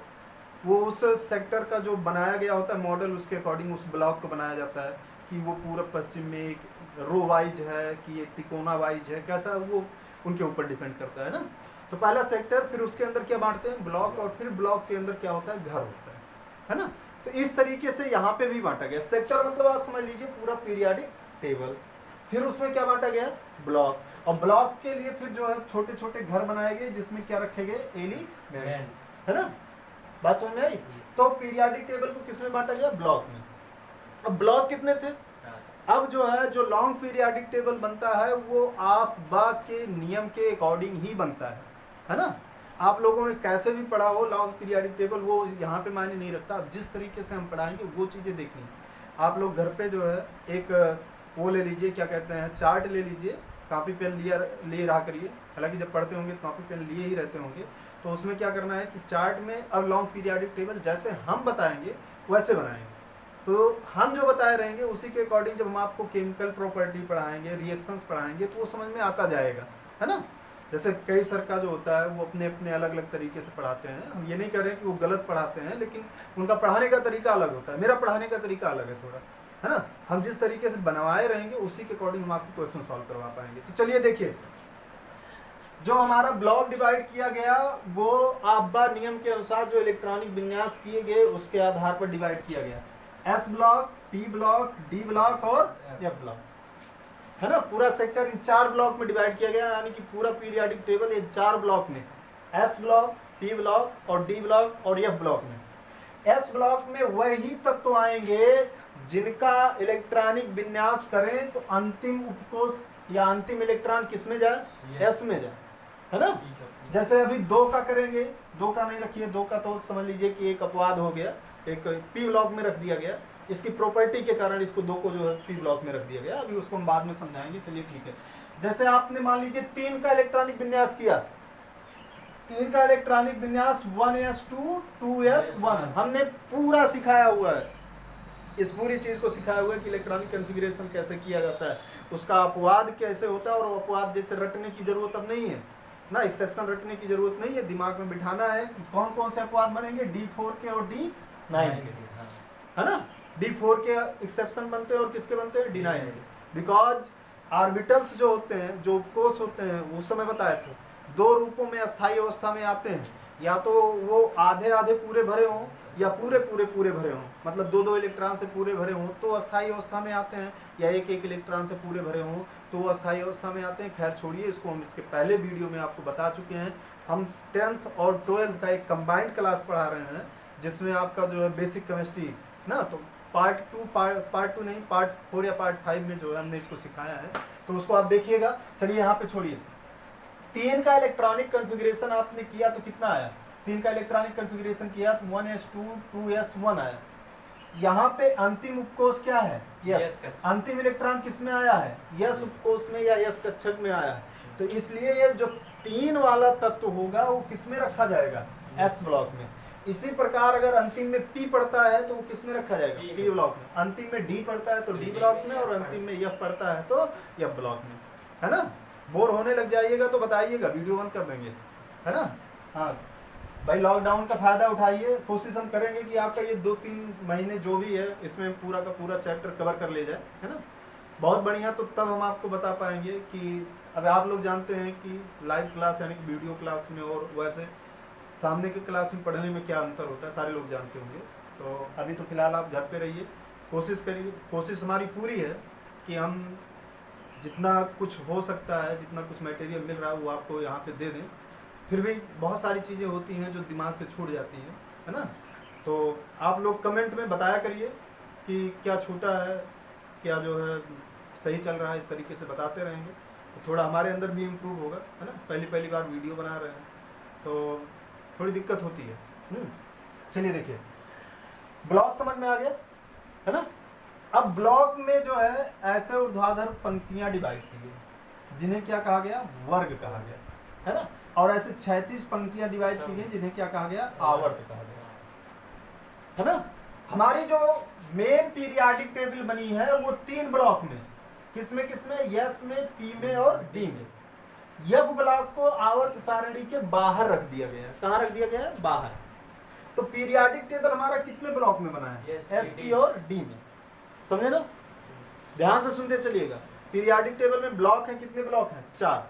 वो उस सेक्टर का जो बनाया गया होता है मॉडल, उसके अकॉर्डिंग उस ब्लॉक को बनाया जाता है कि वो पूर्व पश्चिम में एक रो वाइज है कि एक तिकोना वाइज है, कैसा वो उनके ऊपर डिपेंड करता है ना। तो पहला सेक्टर, फिर उसके अंदर क्या बांटते हैं, ब्लॉक, और फिर ब्लॉक के अंदर क्या होता है, घर होता है ना। तो इस तरीके से यहाँ पे भी बांटा गया। सेक्टर मतलब आप समझ लीजिए पूरा पीरियाडिक टेबल, फिर उसमें क्या बांटा गया, ब्लॉक, और ब्लॉक के लिए फिर जो है छोटे छोटे घर बनाए गए जिसमें क्या रखे गए, एलिमेंट, है ना, बात समझ में आई। तो पीरियाडिक टेबल को किसमें बांटा गया, ब्लॉक में। अब ब्लॉक कितने थे, अब जो है जो लॉन्ग पीरियाडिक टेबल बनता है वो आप बा के नियम के अकॉर्डिंग ही बनता है ना। आप लोगों ने कैसे भी पढ़ा हो लॉन्ग पीरियाडिक टेबल, वो यहाँ पे मायने नहीं रखता। अब जिस तरीके से हम पढ़ाएंगे वो चीज़ें देखनी। आप लोग घर पे जो है एक वो ले लीजिए, क्या कहते हैं, चार्ट ले लीजिए, कॉपी पेन लिए रहा करिए। हालांकि जब पढ़ते होंगे तो कॉपी पेन लिए ही रहते होंगे। तो उसमें क्या करना है कि चार्ट में अब लॉन्ग पीरियाडिक टेबल जैसे हम बताएंगे वैसे बनाएंगे। तो हम जो बताए रहेंगे उसी के अकॉर्डिंग जब हम आपको केमिकल प्रॉपर्टी पढ़ाएंगे, रिएक्शंस पढ़ाएंगे, तो वो समझ में आता जाएगा, है ना। जैसे कई सर का जो होता है वो अपने अपने अलग अलग तरीके से पढ़ाते हैं। हम ये नहीं कह रहे कि वो गलत पढ़ाते हैं, लेकिन उनका पढ़ाने का तरीका अलग होता है, मेरा पढ़ाने का तरीका अलग है थोड़ा, है ना। हम जिस तरीके से बनवाए रहेंगे उसी के अकॉर्डिंग हम आपके क्वेश्चन सॉल्व करवा पाएंगे। तो चलिए देखिए, जो हमारा ब्लॉक डिवाइड किया गया वो आब्बा नियम के अनुसार जो इलेक्ट्रॉनिक विन्यास किए गए उसके आधार पर डिवाइड किया गया। S block, P block, D block और एफ ब्लॉक, है ना। पूरा सेक्टर इन 4 ब्लॉक में डिवाइड किया गया, यानी कि पूरा पीरियाडिक टेबल ये 4 ब्लॉक में, एस ब्लॉक, पी ब्लॉक और डी ब्लॉक और एफ ब्लॉक में। एस ब्लॉक में वही तत्व आएंगे जिनका इलेक्ट्रॉनिक विन्यास करें तो अंतिम उपकोष या अंतिम इलेक्ट्रॉन किस में जाए, एस में जाए, है ना। जैसे अभी 2 का करेंगे, 2 का नहीं रखिए, 2 का तो समझ लीजिए कि एक अपवाद हो गया, एक पी ब्लॉक में रख दिया गया, इसकी प्रॉपर्टी के कारण इसको 2 को जो है पी ब्लॉक में रख दिया गया। अभी उसको हम बाद में समझाएंगे, चलिए ठीक है। जैसे आपने मान लीजिए 3 का इलेक्ट्रॉनिक विन्यास किया, 3 का इलेक्ट्रॉनिक विन्यास 1s2 2s1 हमने पूरा सिखाया हुआ है, इस पूरी चीज को सिखाया हुआ है कि इलेक्ट्रॉनिक कॉन्फ़िगरेशन कैसे किया जाता है, उसका अपवाद कैसे होता है, और अपवाद जैसे रटने की जरूरत अब नहीं है ना, एक्सेप्शन रटने की जरूरत नहीं है, दिमाग में बिठाना है कि कौन कौन से अपवाद बनेंगे, D4 के और D9 के, है ना। D4 के एक्सेप्शन बनते हैं और किसके बनते हैं, D9 के। बिकॉज ऑर्बिटल्स जो होते हैं, जो उपकोष होते हैं, उस समय बताए थे 2 रूपों में अस्थायी अवस्था में आते हैं, या तो वो आधे आधे पूरे भरे हों या पूरे पूरे पूरे भरे हों, मतलब 2-2 इलेक्ट्रॉन से पूरे भरे हों तो अस्थायी अवस्था में आते हैं, या 1-1 इलेक्ट्रॉन से पूरे भरे हों तो वो अस्थायी अवस्था में आते हैं। खैर छोड़िए, इसको हम इसके पहले वीडियो में आपको बता चुके हैं। हम 10th और 12th का एक कंबाइंड क्लास पढ़ा रहे हैं जिसमें आपका जो है बेसिक केमिस्ट्री ना, तो पार्ट 2 नहीं, पार्ट 4 या पार्ट 5 में जो है हमने इसको सिखाया है, तो उसको आप देखिएगा। चलिए यहाँ पे छोड़िए, 3 का इलेक्ट्रॉनिक कॉन्फ़िगरेशन आपने किया तो कितना आया, 3 का इलेक्ट्रॉनिक कॉन्फ़िगरेशन किया तो 1s2 2s1 आया। यहाँ पे अंतिम उपकोष क्या है, यस, अंतिम इलेक्ट्रॉन किस में आया है, यस उपकोष में या यस कक्षक में आया है। तो इसलिए ये जो 3 वाला तत्व होगा वो किस में रखा जाएगा, एस ब्लॉक में। इसी प्रकार अगर अंतिम में पी पड़ता है तो वो किस में रखा जाएगा, पी ब्लॉक में। अंतिम में डी पड़ता है तो डी ब्लॉक में, और अंतिम में एफ पड़ता है तो एफ ब्लॉक में, है ना। बोर होने लग जाइएगा तो बताइएगा, वीडियो बंद कर देंगे, है ना। हाँ भाई, लॉकडाउन का फायदा उठाइए, कोशिश हम करेंगे कि आपका ये 2-3 महीने जो भी है इसमें पूरा का पूरा चैप्टर कवर कर ले जाए, है ना। बहुत बढ़िया, तो तब हम आपको बता पाएंगे कि अब आप लोग जानते हैं कि लाइव क्लास यानी कि वीडियो क्लास में और वैसे सामने के क्लास में पढ़ने में क्या अंतर होता है, सारे लोग जानते होंगे। तो अभी तो फिलहाल आप घर पे रहिए, कोशिश करिए, कोशिश हमारी पूरी है कि हम जितना कुछ हो सकता है, जितना कुछ मटेरियल मिल रहा है वो आपको यहाँ पे दे दें। फिर भी बहुत सारी चीज़ें होती हैं जो दिमाग से छूट जाती हैं, है ना। तो आप लोग कमेंट में बताया करिए कि क्या छूटा है, क्या जो है सही चल रहा है, इस तरीके से बताते रहेंगे तो थोड़ा हमारे अंदर भी इम्प्रूव होगा, है ना। पहली बार वीडियो बना रहे हैं तो थोड़ी दिक्कत होती है। चलिए देखिए, ब्लॉक समझ में आ गया, है ना। अब ब्लॉक में जो है ऐसे ऊर्ध्वाधर पंक्तियां डिवाइड की गई जिन्हें क्या कहा गया, वर्ग कहा गया। है ना। और ऐसे 36 पंक्तियां डिवाइड की गई जिन्हें क्या कहा गया, आवर्त कहा गया, है ना। हमारी जो मेन पीरियाडिक टेबल बनी है वो 3 ब्लॉक में, किसमें किसमें, यस में, पी में और डी में। एफ ब्लॉक को आवर्त सारणी के बाहर रख दिया गया है। कहाँ रख दिया गया है, बाहर। तो पीरियाडिक टेबल हमारा कितने ब्लॉक में बना है, एस, पी और डी में, समझे ना। ध्यान से सुनते चलिएगा। पीरियाडिक टेबल में ब्लॉक है, कितने ब्लॉक हैं, 4,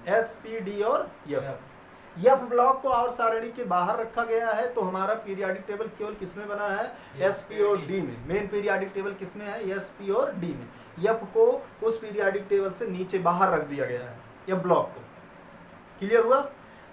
एस, पी, डी और एफ। एफ ब्लॉक को आवर्त सारणी के बाहर रखा गया है, तो हमारा पीरियाडिक टेबल केवल किसमें बना है, एस, पी और डी में। मेन पीरियाडिक टेबल किसमें है, एस, पी और डी में। एफ को उस पीरियाडिक टेबल से नीचे बाहर रख दिया गया है, एफ ब्लॉक को। क्लियर हुआ।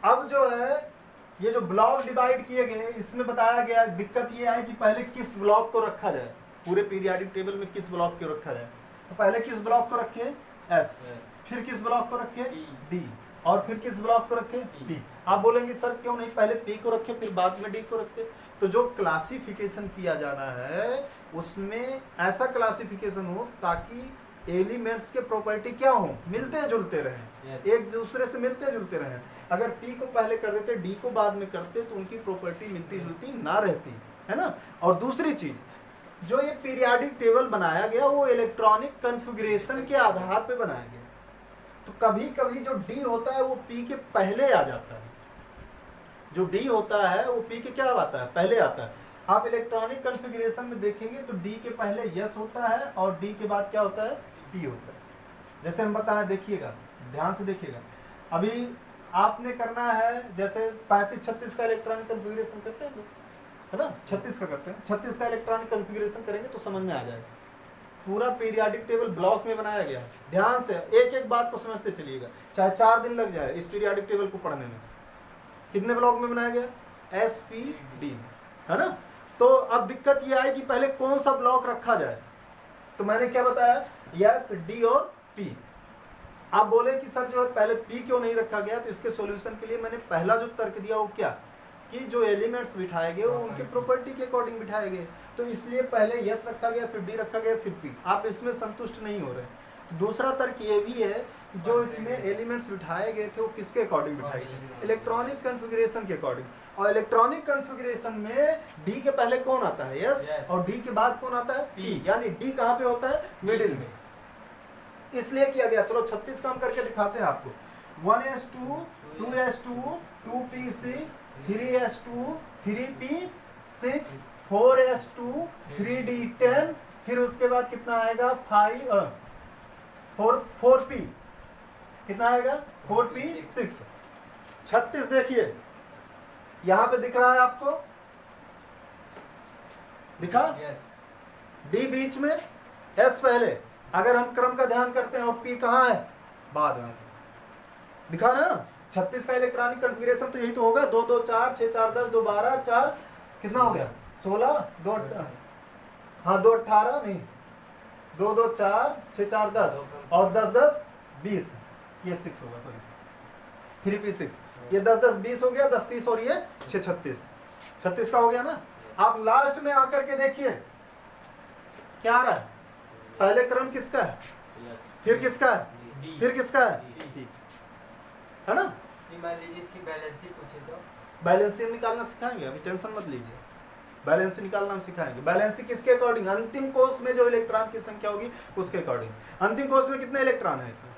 अब जो है ये जो ब्लॉक डिवाइड किए गए इसमें बताया गया, दिक्कत ये है कि पहले किस ब्लॉक को रखा जाए, पूरे पीरियाडिक टेबल में किस ब्लॉक को रखा जाए। तो पहले किस ब्लॉक को रखे, एस, फिर किस ब्लॉक को रखे, डी, और फिर किस ब्लॉक को रखे, पी। आप बोलेंगे सर क्यों नहीं पहले पी को रखे फिर बाद में डी को रखते। तो जो क्लासिफिकेशन किया जाना है उसमें ऐसा क्लासिफिकेशन हो ताकि एलिमेंट्स के प्रॉपर्टी क्या हो, मिलते जुलते रहें, एक दूसरे से मिलते जुलते रहें। अगर पी को पहले कर देते डी को बाद में करते तो उनकी प्रॉपर्टी मिलती जुलती ना रहती, है ना। और दूसरी चीज, जो ये पीरियाडिक टेबल बनाया गया वो इलेक्ट्रॉनिक कॉन्फ़िगरेशन के आधार पे बनाया गया। तो कभी कभी जो डी होता है वो पी के पहले आ जाता है, जो डी होता है वो पी के क्या आता है, पहले आता है। आप इलेक्ट्रॉनिक कॉन्फ़िगरेशन में देखेंगे तो डी के पहले यस होता है और डी के बाद क्या होता है, पी होता है। जैसे हम बताएं, देखिएगा, ध्यान से देखिएगा। अभी आपने करना है जैसे 35-36 का इलेक्ट्रॉनिक कॉन्फ़िगरेशन करते हैं, है ना, 36 का करते हैं, 36 का इलेक्ट्रॉनिक कॉन्फ़िगरेशन करेंगे तो समझ में आ जाएगा। पूरा पीरियाडिक टेबल ब्लॉक में बनाया गया। ध्यान से एक एक बात को समझते चलिएगा, चाहे 4 दिन लग जाए इस पीरियाडिक टेबल को पढ़ने में। कितने ब्लॉक में बनाया गया, एस, पी, डी, है ना। तो अब दिक्कत ये आई कि पहले कौन सा ब्लॉक रखा जाए। तो मैंने क्या बताया, यस, डी और पी। आप बोले कि सर जो है पहले पी क्यों नहीं रखा गया, तो इसके सॉल्यूशन के लिए मैंने पहला जो तर्क दिया वो क्या, कि जो एलिमेंट्स बिठाए गए वो उनकी प्रॉपर्टी के अकॉर्डिंग बिठाए गए, तो इसलिए पहले यस रखा गया, फिर डी रखा गया, फिर पी। आप इसमें संतुष्ट नहीं हो रहे। तो दूसरा तर्क ये भी है कि जो इसमें एलिमेंट्स बिठाए गए थे वो किसके अकॉर्डिंग बिठाए गए, इलेक्ट्रॉनिक कॉन्फ़िगरेशन के अकॉर्डिंग। और इलेक्ट्रॉनिक कॉन्फ़िगरेशन में डी के पहले कौन आता है, यस, और डी के बाद कौन आता है, पी। यानी डी कहाँ पे होता है, मिडिल में, इसलिए किया गया। चलो 36 काम करके दिखाते हैं आपको। 1s2 2s2 2p6 3s2 3p6 4s2 3d10, फिर उसके बाद कितना आएगा 4p कितना आएगा 4p6। 36 देखिए यहां पे दिख रहा है आपको, दिखा, डी बीच में, एस पहले। अगर हम क्रम का ध्यान करते हैं और पी कहाँ है, बाद में, दिखा ना। 36 का इलेक्ट्रॉनिक कॉन्फ़िगरेशन तो यही तो होगा, 2 2 4 6 4 10 2 12 4 कितना हो गया 16 2 हाँ 2 18 नहीं 2 2 4 6 4 10 और 10 10 20, ये 6 होगा, सॉरी 3p6, ये 10 10 20 हो गया, 10 30 और ये 6 36, 36 का हो गया ना। आप लास्ट में आकर के देखिए क्या आ रहा है, पहले क्रम किसका है, फिर किसका है, फिर किसका है ना। मान लीजिए इसकी बैलेंसिंग पूछे तो बैलेंसिंग निकालना सिखाएंगे, अभी टेंशन मत लीजिए, बैलेंसिंग निकालना हम सिखाएंगे। बैलेंसिंग किसके अकॉर्डिंग, अंतिम कोष में जो इलेक्ट्रॉन की संख्या होगी उसके अकॉर्डिंग। अंतिम कोष में कितने इलेक्ट्रॉन है इसमें,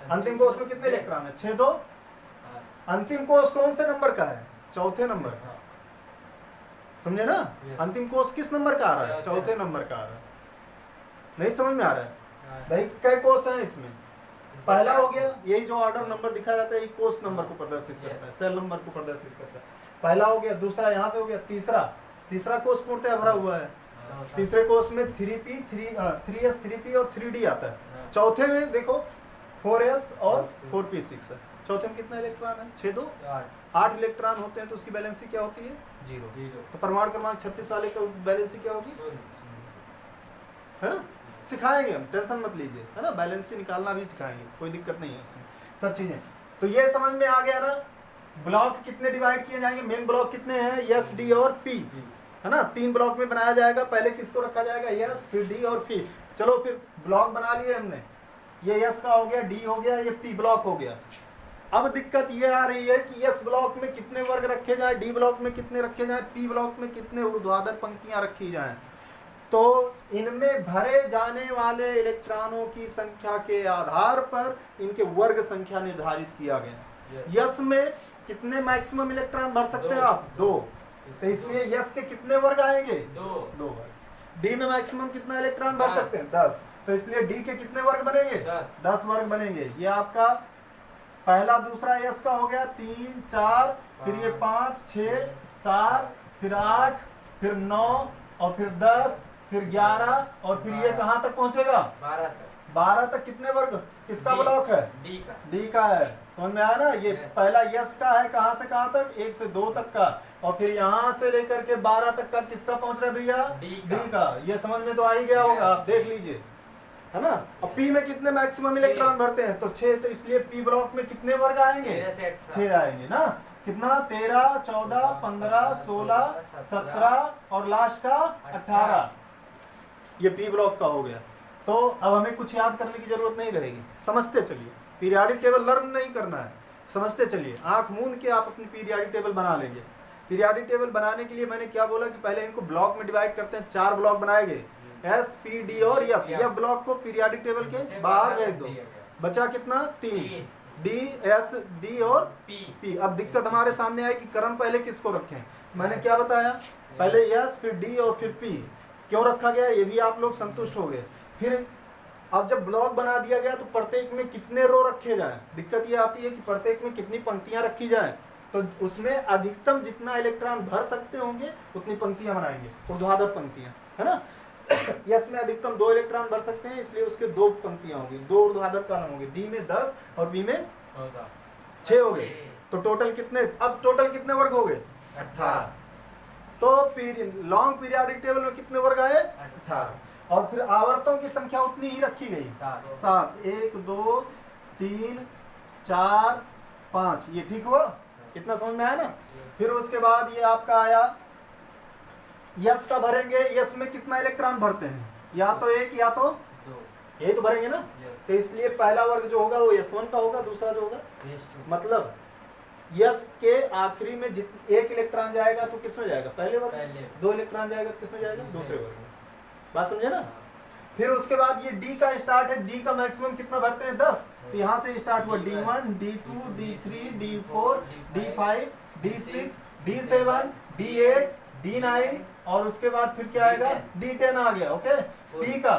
अंतिम कोष में कितने इलेक्ट्रॉन है 6 2। अंतिम कोष कौन से नंबर का है, चौथे नंबर का, समझे ना। अंतिम कोष किस नंबर का आ रहा है, चौथे नंबर का आ रहा है। नहीं समझ में आ रहा है भाई, कई कोष हैं इसमें। पहला हो गया, यही जो ऑर्डर नंबर दिखाया जाता है, कोष नंबर को प्रदर्शित करता है, सेल नंबर को प्रदर्शित करता है। पहला हो गया, दूसरा यहाँ से हो गया, तीसरा कोष पूर्णतः भरा हुआ है। तीसरे कोष में 3p 3s 3p और 3d आता है। चौथे में देखो 4s और 4p6 है। चौथे में कितना इलेक्ट्रॉन है, 6 2 8 इलेक्ट्रॉन होते हैं, तो उसकी बैलेंसी क्या होती है 0। तो परमाणु क्रमांक 36 वाले का बैलेंसी क्या होगी, है ना। सिखाएंगे हम, टेंशन मत लीजिए, है ना। बैलेंसी निकालना भी सिखाएंगे, कोई दिक्कत नहीं है उसमें, सब चीजें। तो ये समझ में आ गया ना, ब्लॉक कितने डिवाइड किए जाएंगे, मेन ब्लॉक कितने हैं, यस, डी और पी, है ना। 3 ब्लॉक में बनाया जाएगा, पहले किसको रखा जाएगा, यस, फिर डी और पी। चलो फिर ब्लॉक बना लिए हमने, ये यस का हो गया, डी हो गया, ये पी ब्लॉक हो गया। अब दिक्कत ये आ रही है कि एस ब्लॉक में कितने वर्ग रखे जाए, डी ब्लॉक में कितने रखे जाए, पी ब्लॉक में कितने ऊर्ध्वाधर पंक्तियां रखी जाएं। तो इनमें भरे जाने वाले इलेक्ट्रॉनों की संख्या के आधार पर इनके वर्ग संख्या निर्धारित किया गया। यस में कितने मैक्सिमम इलेक्ट्रॉन भर सकते हैं आप? 2। तो इसलिए यस के कितने वर्ग आएंगे? 2 वर्ग। डी में मैक्सिमम कितना इलेक्ट्रॉन भर सकते हैं? 10। तो इसलिए डी के कितने वर्ग बनेंगे? 10 वर्ग बनेंगे। ये आपका पहला दूसरा यस का हो गया, 3 4, फिर ये 5 6 7, फिर 8, फिर 9 और फिर 10, फिर 11 और फिर ये कहां तक पहुंचेगा? 12 तक। कितने वर्ग किसका ब्लॉक है? डी का है। समझ में आया ना? ये पहला यस का है, कहां से कहां तक? 1 से 2 तक का, और फिर यहां से लेकर के 12 तक का किसका पहुंच रहा है भैया? डी का। ये समझ में तो आ ही गया होगा, आप देख लीजिए, है ना। अब पी में कितने मैक्सिमम इलेक्ट्रॉन भरते हैं? तो 6। तो इसलिए पी ब्लॉक में कितने वर्ग आएंगे? 6 आएंगे ना। कितना? 13 14 15 16 17 और लास्ट का 18। ये पी ब्लॉक का हो गया। तो अब हमें कुछ याद करने की जरूरत नहीं रहेगी, समझते चलिए। पीरियाडिक टेबल लर्न नहीं करना है, समझते चलिए। आंख मूंद के आप अपनी पीरियाडिक टेबल बना लेंगे। पीरियाडिक टेबल बनाने के लिए मैंने क्या बोला कि पहले इनको ब्लॉक में डिवाइड करते हैं। 4 ब्लॉक बनाए गए, एस पी डी और एफ। एफ ब्लॉक को पीरियाडिक टेबल के बाहर भेज दो। बचा कितना? 3। डी एस डी और पी। अब दिक्कत हमारे सामने आई कि क्रम पहले किसको रखें। मैंने क्या बताया? पहले एस, फिर डी और फिर पी। क्यों रखा गया ये भी आप लोग संतुष्ट हो गए। फिर अब जब ब्लॉक बना दिया गया तो प्रत्येक में कितने रो रखे जाएं। दिक्कत ये आती है कि प्रत्येक में कितनी पंक्तियां रखी जाएं। तो उसमें अधिकतम जितना इलेक्ट्रॉन भर सकते होंगे उतनी पंक्तियां बनाएंगे, ऊर्ध्वाधर पंक्तियां, है ना। यस में अधिकतम 2 इलेक्ट्रॉन भर सकते हैं, इसलिए उसके 2 पंक्तियां होंगी, 2 ऊर्ध्वाधर कॉलम होंगे। डी में 10 और बी में 6 हो गए। तो टोटल कितने? अब टोटल कितने वर्ग हो गए? 18। तो लॉन्ग पीरियोडिक टेबल में कितने वर्ग आए? 18। और फिर आवर्तों की संख्या उतनी ही रखी गई, 7। 1 2 3 4 5। ये ठीक हुआ? इतना समझ में आया ना। फिर उसके बाद ये आपका आया यस का भरेंगे। यस में कितना इलेक्ट्रॉन भरते हैं? या तो 1 या तो 2। यही तो भरेंगे ना। तो इसलिए पहला वर्ग जो होगा वो S1 का होगा, दूसरा जो होगा मतलब यस के आखिरी में 1 इलेक्ट्रॉन जाएगा तो किसमें जाएगा? पहले वर्ग। 2 इलेक्ट्रॉन जाएगा तो किसमें जाएगा? दूसरे वर्ग में। बात समझे ना। फिर उसके बाद ये डी का स्टार्ट है। डी का मैक्सिमम कितना भरते हैं? 10। तो यहाँ से स्टार्ट हुआ D1 D2 D3 D4 D5 D6 D7 D8 D9 और उसके बाद फिर क्या आएगा? D10 आ गया। ओके। पी का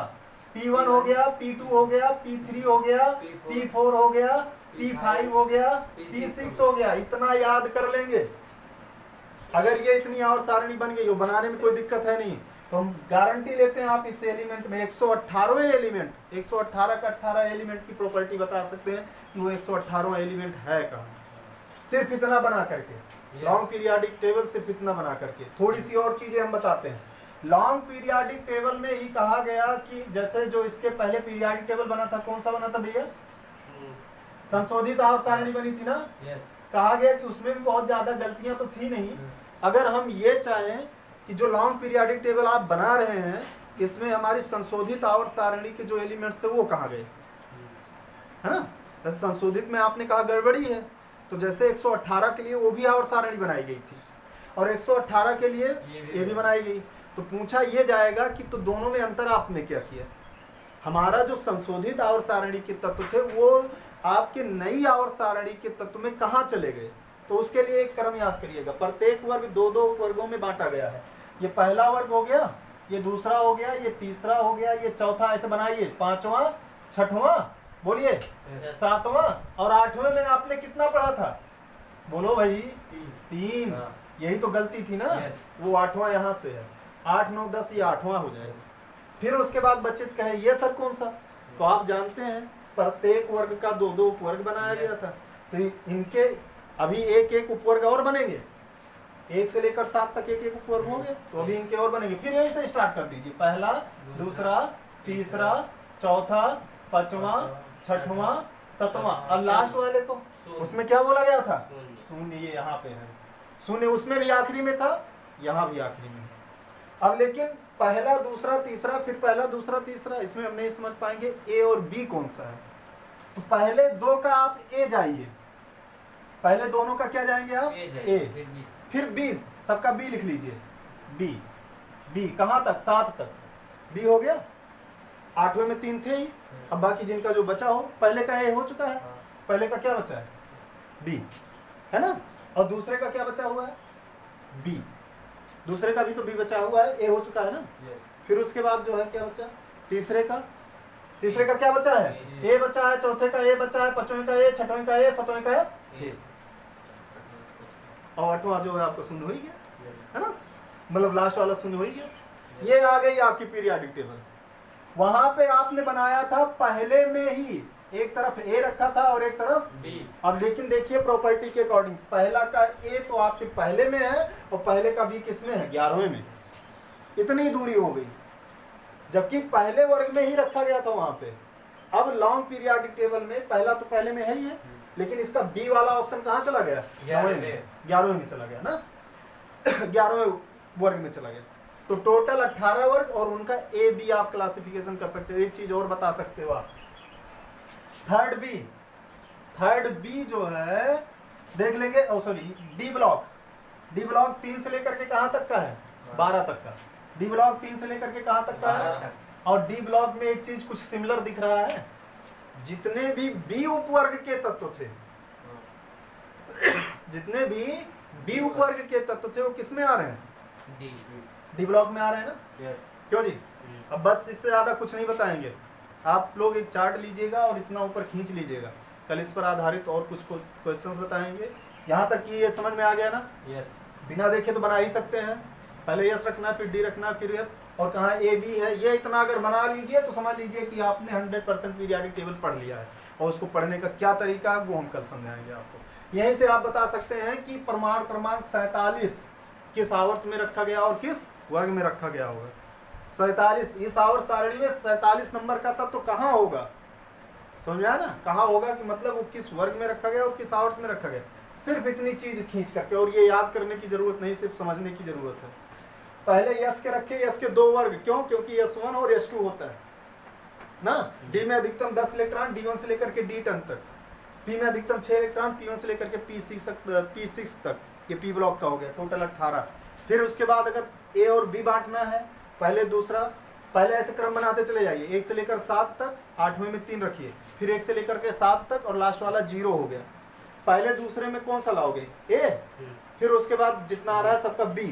P1 हो गया, P2 हो गया, P3 हो गया, P4 हो गया, P5 हो गया, P6 हो गया। इतना याद कर लेंगे। अगर ये इतनी और सारणी बन गई हो, बनाने में कोई दिक्कत है नहीं। तो हम गारंटी लेते हैं आप इस एलिमेंट में 118वें एलिमेंट, 118 का 18 एलिमेंट की प्रॉपर्टी बता सकते हैं कि वो 118वां एलिमेंट है कहाँ। सिर्फ इतना बना करके लॉन्ग पीरियोडिक टेबल, सिर्फ इतना बना करके। थोड़ी सी और चीजें हम बताते हैं। लॉन्ग पीरियोडिक टेबल में ही कहा गया कि जैसे जो इसके पहले पीरियोडिक टेबल बना था, कौन सा बना था भैया? संशोधित आवर्त सारणी बनी थी ना। कहा गया कि उसमें भी बहुत ज्यादा गलतियां तो थी नहीं। अगर हम ये चाहें कि जो लॉन्ग पीरियोडिक टेबल आप बना रहे हैं इसमें हमारी संशोधित आवर्त सारणी के जो एलिमेंट्स थे वो कहाँ गए, है ना। जैसे संशोधित में आपने कहा गड़बड़ी है, तो जैसे 118 के लिए वो भी आवर्त सारणी बनाई गई थी और 118 के लिए ये भी बनाई गई। तो पूछा ये जाएगा कि तो दोनों में अंतर आपने क्या किया। हमारा जो संशोधित आवर्त सारणी के तत्व थे वो आपके नई आवर्त सारणी के तत्व में कहाँ चले गए। तो उसके लिए एक क्रम याद करिएगा। प्रत्येक वर्ग 2-2 वर्गों में बांटा गया है। ये पहला वर्ग हो गया, ये दूसरा हो गया, ये तीसरा हो गया, ये चौथा। ऐसे बनाइए। 5वां 6वां बोलिए, 7वां और 8वें में आपने कितना पढ़ा था? बोलो भाई 3। यही तो गलती थी ना। वो 8वां यहाँ से है। 8 9 10 ये 8वां हो जाएगा। फिर उसके बाद बच्चे कहे ये सर कौन सा? तो आप जानते हैं प्रत्येक वर्ग का 2-2 उपवर्ग बनाया गया था। तो इनके अभी 1-1 उपवर्ग और बनेंगे। 1 से लेकर 7 तक 1-1 उपवर्ग होंगे। तो अभी इनके और बनेंगे। फिर यहीं से स्टार्ट कर दीजिए। पहला, दूसरा, तीसरा, चौथा, 5वां, 6वां, 7वां। अब लास्ट वाले को उसमें क्या बोला गया था? शून्य। ये यहाँ पे है शून्य। उसमें भी आखिरी में था, यहाँ भी आखिरी में। अब लेकिन पहला, दूसरा, तीसरा, फिर पहला, दूसरा, तीसरा, इसमें हम नहीं समझ पाएंगे ए और बी कौन सा है। तो पहले 2 का आप ए जाइए, पहले दोनों का क्या जाएंगे आप, ए ए, फिर बी, सबका बी लिख लीजिए, बी, बी कहाँ तक, 7 तक, बी हो गया। 8वें में 3 थे ही, अब बाकी जिनका जो बचा हो, पहले का ए हो चुका है, पहले का क्या बचा है, बी, है ना, और दूसरे का क्या बचा हुआ है, बी, दूसरे का भी तो बी बचा हुआ है, ए हो चुका है ना। फिर उसके बाद जो है क्या बचा, तीसरे का क्या बचा है, ए बचा है, चौथे का ए बचा है, पांचवें का ए, छठवें का ए, सातवें का ए, और 8वां जो है आपको शून्य हो ही गया, है ना, मतलब लास्ट वाला शून्य हो ही गया। ये आ गई आपकी पीरियोडिक टेबल। वहां पे आपने बनाया था पहले में ही, एक तरफ ए रखा था और एक तरफ बी। अब लेकिन देखिए प्रॉपर्टी के अकॉर्डिंग, पहला का ए तो आपके पहले में है और पहले का बी किस में है, 11वें में, इतनी दूरी हो गई, जबकि पहले वर्ग में ही रखा गया था वहां पे। अब लॉन्ग पीरियोडिक टेबल में पहला तो पहले में है ही है, लेकिन इसका बी वाला ऑप्शन कहाँ चला गया, 11वें में चला गया ना, 11वें वर्ग में चला गया। तो टोटल 18 वर्ग और उनका ए बी आप क्लासिफिकेशन कर सकते हो। एक चीज और बता सकते हो आप, थर्ड बी जो है देख लेंगे, सॉरी डी ब्लॉक 3 से लेकर के कहां तक का है, 12 तक का। डी ब्लॉक 3 से लेकर के कहां तक का है, और डी ब्लॉक में एक चीज कुछ सिमिलर दिख रहा है, जितने भी बी उपवर्ग के तत्व थे, जितने भी बी उपवर्ग के तत्व थे वो किस में आ रहे हैं, डी ब्लॉक में आ रहे हैं ना। क्यों जी, अब बस इससे ज्यादा कुछ नहीं बताएंगे, आप लोग एक चार्ट लीजिएगा और इतना ऊपर खींच लीजिएगा, कल इस पर आधारित और कुछ क्वेश्चंस बताएंगे। यहाँ तक कि ये समझ में आ गया ना, बिना देखे तो बना ही सकते हैं, पहले यस रखना, फिर डी रखना, फिर एफ, और कहाँ ए बी है, ये इतना अगर बना लीजिए तो समझ लीजिए कि आपने 100% पीरियोडिक टेबल पढ़ लिया है। और उसको पढ़ने का क्या तरीका है वो हम कल समझाएंगे आपको। यहीं से आप बता सकते हैं कि प्रमाण क्रमांक 47 किस आवर्त में रखा गया और किस वर्ग में रखा गया होगा। 47 इस आवर्त सारणी में 47 नंबर का तत्व तो कहाँ होगा, समझ आया ना, कहाँ होगा कि मतलब वो किस वर्ग में रखा गया और किस आवर्त में रखा गया। सिर्फ इतनी चीज खींच करके, और ये याद करने की जरूरत नहीं, सिर्फ समझने की जरूरत है। पहले यस के रखे, यस के 2 वर्ग, क्यों, क्योंकि S1 और S2 होता है ना। डी में अधिकतम 10 इलेक्ट्रॉन D1 से लेकर के D10 तक, पी में अधिकतम 6 इलेक्ट्रॉन P1 से लेकर के P6 तक, ये पी ब्लॉक का हो गया, टोटल 18। फिर उसके बाद अगर ए और बी बांटना है, पहले दूसरा, पहले ऐसे क्रम बनाते चले जाइए, 1 से लेकर 7 तक, 8वें में 3 रखिए, फिर 1 से लेकर के 7 तक और लास्ट वाला 0 हो गया। पहले दूसरे में कौन सा लाओगे, ए, फिर उसके बाद जितना आ रहा है सबका बी,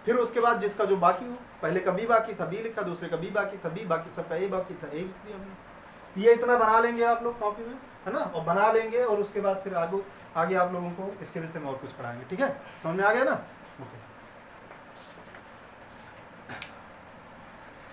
फिर उसके बाद जिसका जो बाकी हो, पहले का बी बाकी था बी लिखा, दूसरे का बी बाकी था बी, बाकी सबका ए बाकी था ए लिख दिया हमने। ये इतना बना लेंगे आप लोग कॉपी में, है ना, और बना लेंगे, और उसके बाद फिर आगे आप लोगों को इसके विषय में और कुछ पढ़ाएंगे, ठीक है, समझ में आ गया ना।